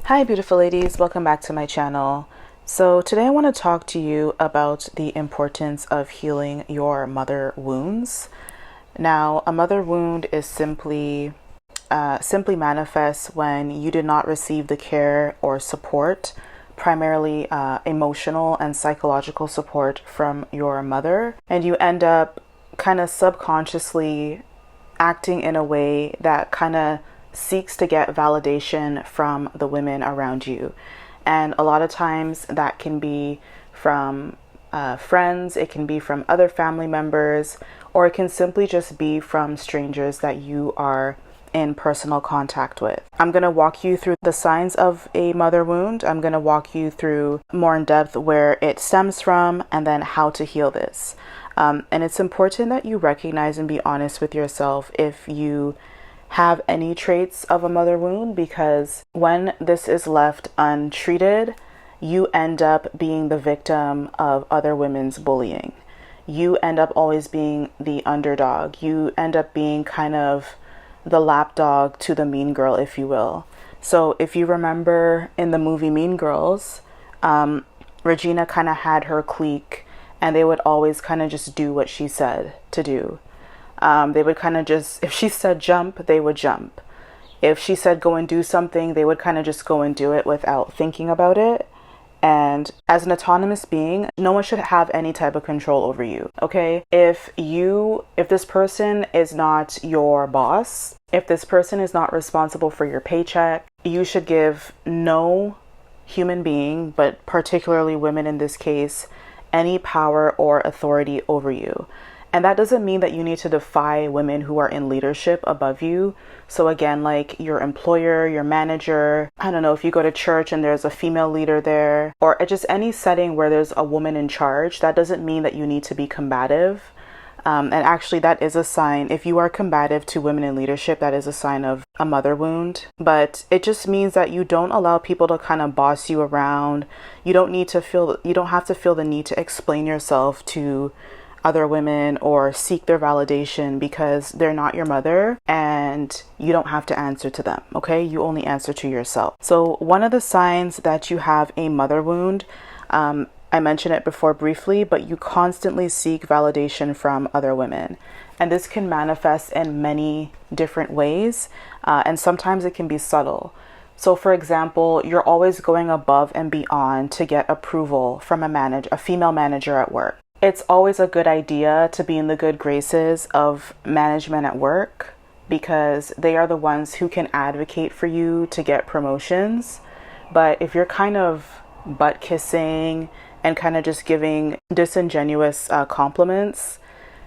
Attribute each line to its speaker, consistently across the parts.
Speaker 1: Hi beautiful ladies, welcome back to my channel. So today I want to talk to you about the importance of healing your mother wounds. Now, a mother wound is simply manifests when you did not receive the care or support, primarily emotional and psychological support from your mother, and you end up kind of subconsciously acting in a way that kind of seeks to get validation from the women around you. And a lot of times that can be from friends, it can be from other family members, or it can simply just be from strangers that you are in personal contact with. I'm going to walk you through the signs of a mother wound. I'm going to walk you through more in depth where it stems from and then how to heal this. And it's important that you recognize and be honest with yourself if you have any traits of a mother wound, because when this is left untreated, you end up being the victim of other women's bullying. You end up always being the underdog. You end up being kind of the lapdog to the mean girl, if you will. So if you remember in the movie Mean Girls, Regina kind of had her clique, and they would always kind of just do what she said to do. They would kind of just, if she said jump, they would jump. If she said go and do something, they would kind of just go and do it without thinking about it. And as an autonomous being, no one should have any type of control over you, okay? If this person is not your boss, if this person is not responsible for your paycheck, you should give no human being, but particularly women in this case, any power or authority over you. And that doesn't mean that you need to defy women who are in leadership above you. So again, like your employer, your manager, I don't know, if you go to church and there's a female leader there, or just any setting where there's a woman in charge, that doesn't mean that you need to be combative. And actually that is a sign, if you are combative to women in leadership, that is a sign of a mother wound. But it just means that you don't allow people to kind of boss you around. You don't have to feel the need to explain yourself to other women or seek their validation, because they're not your mother and you don't have to answer to them, okay? You only answer to yourself. So one of the signs that you have a mother wound, I mentioned it before briefly, but you constantly seek validation from other women. And this can manifest in many different ways, and sometimes it can be subtle. So for example, you're always going above and beyond to get approval from a female manager at work. It's always a good idea to be in the good graces of management at work, because they are the ones who can advocate for you to get promotions. But if you're kind of butt kissing and kind of just giving disingenuous compliments,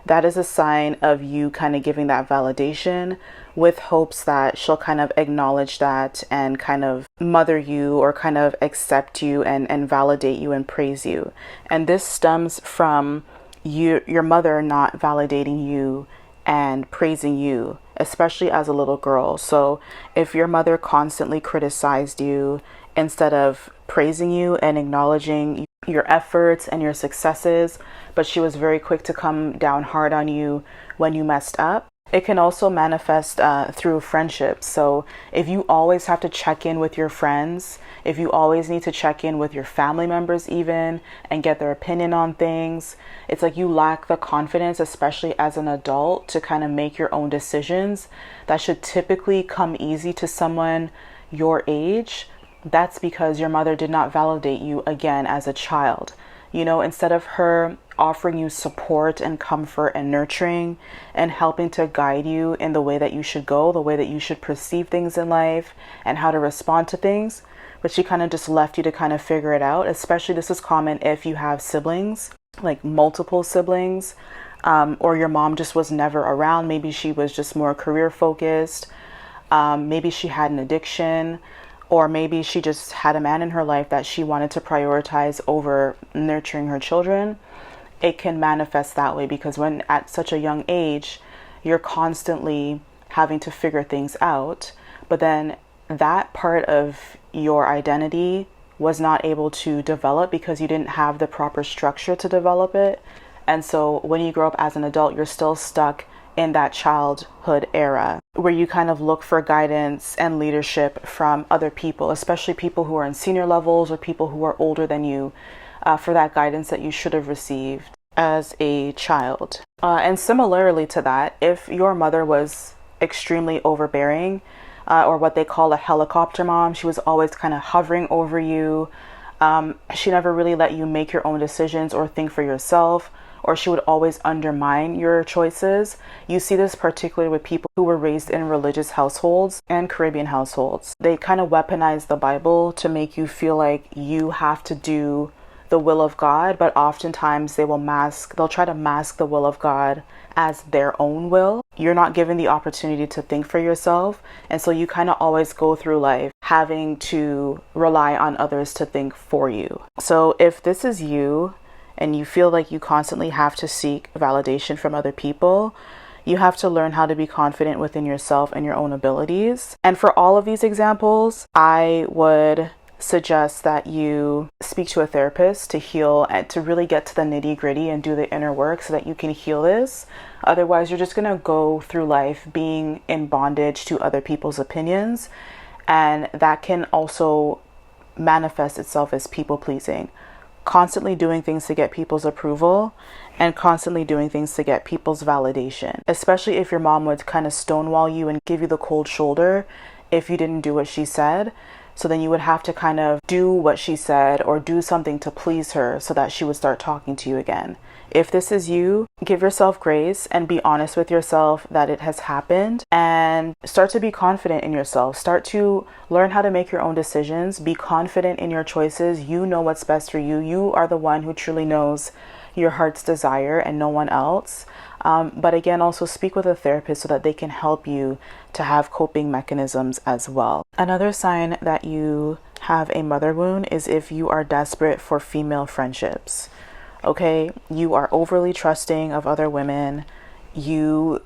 Speaker 1: that is a sign of you kind of giving that validation with hopes that she'll kind of acknowledge that and kind of mother you or kind of accept you and validate you and praise you. And this stems from your mother not validating you and praising you, especially as a little girl. So if your mother constantly criticized you instead of praising you and acknowledging your efforts and your successes, but she was very quick to come down hard on you when you messed up, it can also manifest through friendships. So if you always have to check in with your friends, if you always need to check in with your family members even and get their opinion on things, it's like you lack the confidence, especially as an adult, to kind of make your own decisions that should typically come easy to someone your age. That's because your mother did not validate you again as a child. You know, instead of her offering you support and comfort and nurturing and helping to guide you in the way that you should go, the way that you should perceive things in life and how to respond to things, but she kind of just left you to kind of figure it out. Especially this is common if you have siblings, like multiple siblings, or your mom just was never around. Maybe she was just more career focused. Maybe she had an addiction. Or maybe she just had a man in her life that she wanted to prioritize over nurturing her children. It can manifest that way because when at such a young age, you're constantly having to figure things out. But then that part of your identity was not able to develop because you didn't have the proper structure to develop it. And so when you grow up as an adult, you're still stuck in that childhood era, where you kind of look for guidance and leadership from other people, especially people who are in senior levels or people who are older than you, for that guidance that you should have received as a child. And similarly to that, if your mother was extremely overbearing, or what they call a helicopter mom, she was always kind of hovering over you. She never really let you make your own decisions or think for yourself, or she would always undermine your choices. You see this particularly with people who were raised in religious households and Caribbean households. They kind of weaponize the Bible to make you feel like you have to do the will of God, but oftentimes they'll try to mask the will of God as their own will. You're not given the opportunity to think for yourself, and so you kind of always go through life having to rely on others to think for you. So if this is you and you feel like you constantly have to seek validation from other people, you have to learn how to be confident within yourself and your own abilities. And for all of these examples, I would suggest that you speak to a therapist to heal and to really get to the nitty-gritty and do the inner work so that you can heal this. Otherwise, you're just going to go through life being in bondage to other people's opinions, and that can also manifest itself as people pleasing. Constantly doing things to get people's approval and constantly doing things to get people's validation, especially if your mom would kind of stonewall you and give you the cold shoulder if you didn't do what she said. So then you would have to kind of do what she said or do something to please her so that she would start talking to you again. If this is you, give yourself grace and be honest with yourself that it has happened, and start to be confident in yourself. Start to learn how to make your own decisions. Be confident in your choices. You know what's best for you. You are the one who truly knows your heart's desire and no one else. But again, also speak with a therapist so that they can help you to have coping mechanisms as well. Another sign that you have a mother wound is if you are desperate for female friendships. Okay, you are overly trusting of other women. You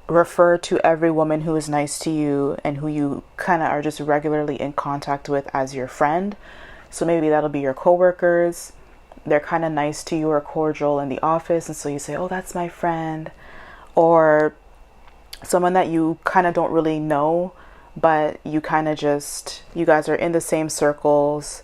Speaker 1: refer to every woman who is nice to you and who you kind of are just regularly in contact with as your friend. So maybe that'll be your coworkers. They're kind of nice to you or cordial in the office, and so you say, oh, that's my friend. Or someone that you kind of don't really know, but you kind of just, you guys are in the same circles.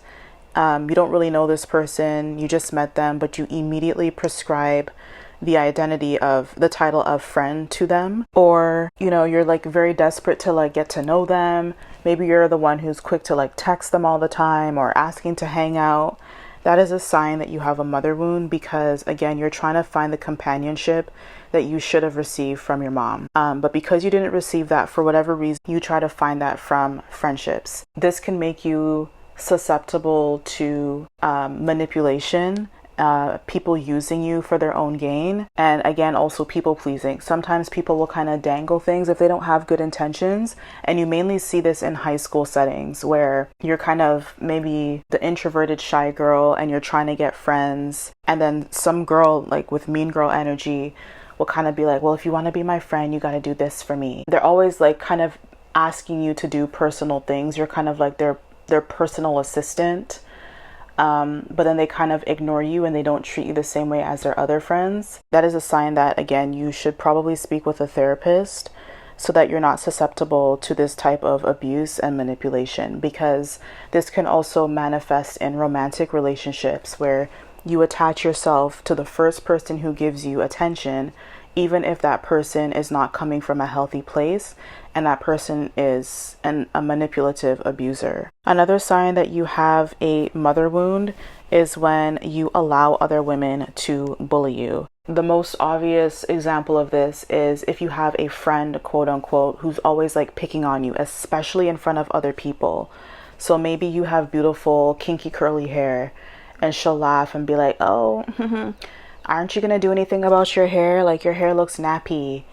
Speaker 1: You don't really know this person, you just met them, but you immediately prescribe the identity of the title of friend to them. Or, you know, you're like very desperate to like get to know them. Maybe you're the one who's quick to like text them all the time or asking to hang out. That is a sign that you have a mother wound, because again, you're trying to find the companionship that you should have received from your mom. But because you didn't receive that for whatever reason, you try to find that from friendships. This can make you susceptible to manipulation, people using you for their own gain, and again, also people pleasing. Sometimes people will kind of dangle things if they don't have good intentions, and you mainly see this in high school settings where you're kind of maybe the introverted shy girl and you're trying to get friends, and then some girl like with mean girl energy will kind of be like, well, if you want to be my friend, you got to do this for me. They're always like kind of asking you to do personal things. You're kind of like their personal assistant. But then they kind of ignore you and they don't treat you the same way as their other friends. That is a sign that, again, you should probably speak with a therapist so that you're not susceptible to this type of abuse and manipulation, because this can also manifest in romantic relationships where you attach yourself to the first person who gives you attention, even if that person is not coming from a healthy place and that person is a manipulative abuser. Another sign that you have a mother wound is when you allow other women to bully you. The most obvious example of this is if you have a friend, quote unquote, who's always like picking on you, especially in front of other people. So maybe you have beautiful, kinky, curly hair, and she'll laugh and be like, oh, aren't you gonna do anything about your hair? Like, your hair looks nappy.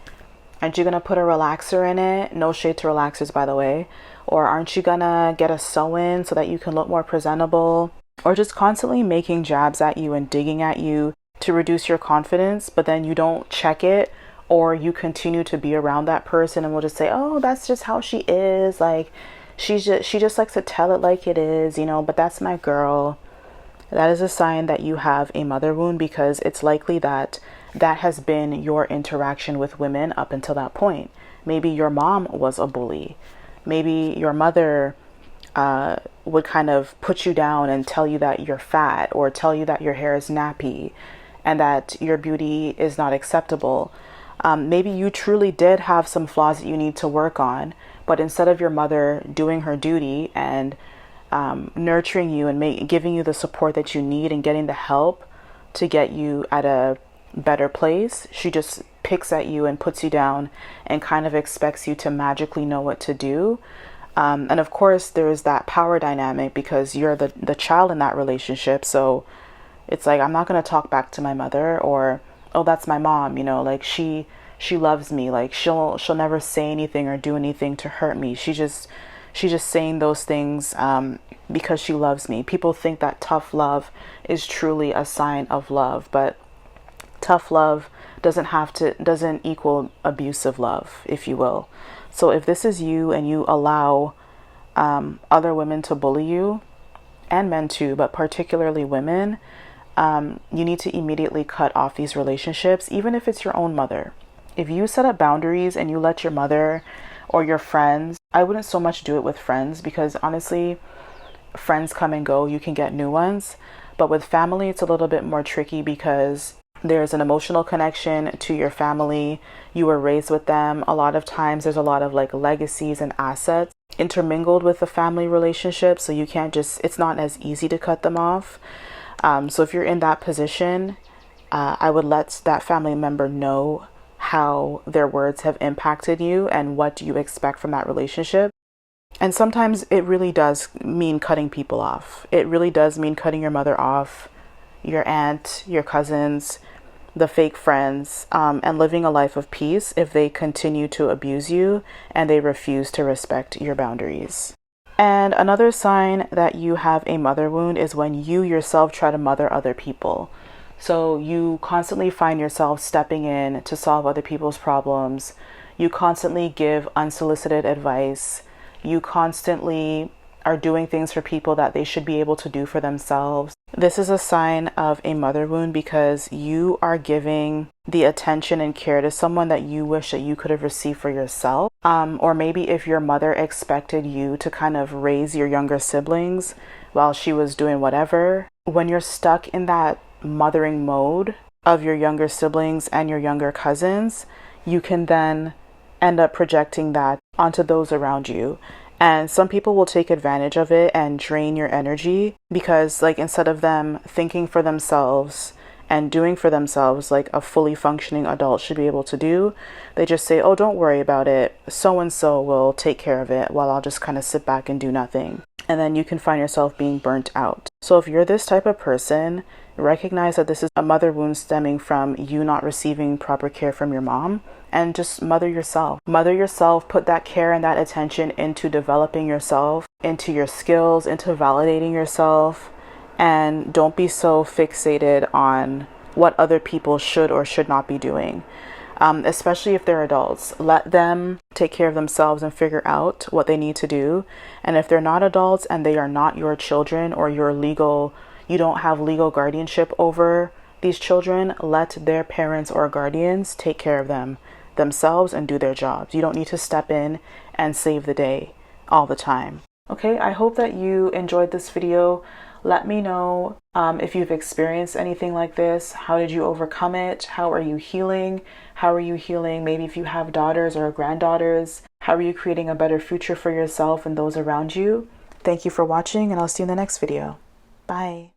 Speaker 1: Aren't you gonna put a relaxer in it? No shade to relaxers, by the way. Or aren't you gonna get a sew-in so that you can look more presentable? Or just constantly making jabs at you and digging at you to reduce your confidence, but then you don't check it, or you continue to be around that person and will just say, oh, that's just how she is. Like, she just likes to tell it like it is, you know, but that's my girl. That is a sign that you have a mother wound, because it's likely that that has been your interaction with women up until that point. Maybe your mom was a bully. Maybe your mother would kind of put you down and tell you that you're fat, or tell you that your hair is nappy and that your beauty is not acceptable. Maybe you truly did have some flaws that you need to work on, but instead of your mother doing her duty and nurturing you and giving you the support that you need and getting the help to get you at a better place, she just picks at you and puts you down and kind of expects you to magically know what to do. And of course, there's that power dynamic because you're the child in that relationship. So it's like, I'm not going to talk back to my mother, or, oh, that's my mom, like she loves me. Like she'll never say anything or do anything to hurt me. She's just saying those things because she loves me. People think that tough love is truly a sign of love, but tough love doesn't equal abusive love, if you will. So if this is you and you allow other women to bully you, and men too, but particularly women, you need to immediately cut off these relationships, even if it's your own mother. If you set up boundaries and you let your mother or your friends, I wouldn't so much do it with friends, because honestly, friends come and go, you can get new ones. But with family, it's a little bit more tricky because there's an emotional connection to your family. You were raised with them. A lot of times there's a lot of like legacies and assets intermingled with the family relationship. So you can't it's not as easy to cut them off. So if you're in that position, I would let that family member know how their words have impacted you and what you expect from that relationship. And sometimes it really does mean cutting people off. It really does mean cutting your mother off, your aunt, your cousins, the fake friends, and living a life of peace if they continue to abuse you and they refuse to respect your boundaries. And another sign that you have a mother wound is when you yourself try to mother other people. So you constantly find yourself stepping in to solve other people's problems. You constantly give unsolicited advice. You constantly are doing things for people that they should be able to do for themselves. This is a sign of a mother wound because you are giving the attention and care to someone that you wish that you could have received for yourself. Or maybe if your mother expected you to kind of raise your younger siblings while she was doing whatever, when you're stuck in that mothering mode of your younger siblings and your younger cousins, you can then end up projecting that onto those around you. And some people will take advantage of it and drain your energy because, like, instead of them thinking for themselves and doing for themselves like a fully functioning adult should be able to do, they just say, oh, don't worry about it. So-and-so will take care of it while I'll just kind of sit back and do nothing. And then you can find yourself being burnt out. So if you're this type of person, recognize that this is a mother wound stemming from you not receiving proper care from your mom, and just mother yourself. Mother yourself, put that care and that attention into developing yourself, into your skills, into validating yourself, and don't be so fixated on what other people should or should not be doing. Especially if they're adults. Let them take care of themselves and figure out what they need to do. And if they're not adults and they are not your children or you don't have legal guardianship over these children, let their parents or guardians take care of them themselves and do their jobs. You don't need to step in and save the day all the time. Okay, I hope that you enjoyed this video. Let me know if you've experienced anything like this. How did you overcome it? How are you healing? How are you healing? Maybe if you have daughters or granddaughters, how are you creating a better future for yourself and those around you? Thank you for watching, and I'll see you in the next video. Bye.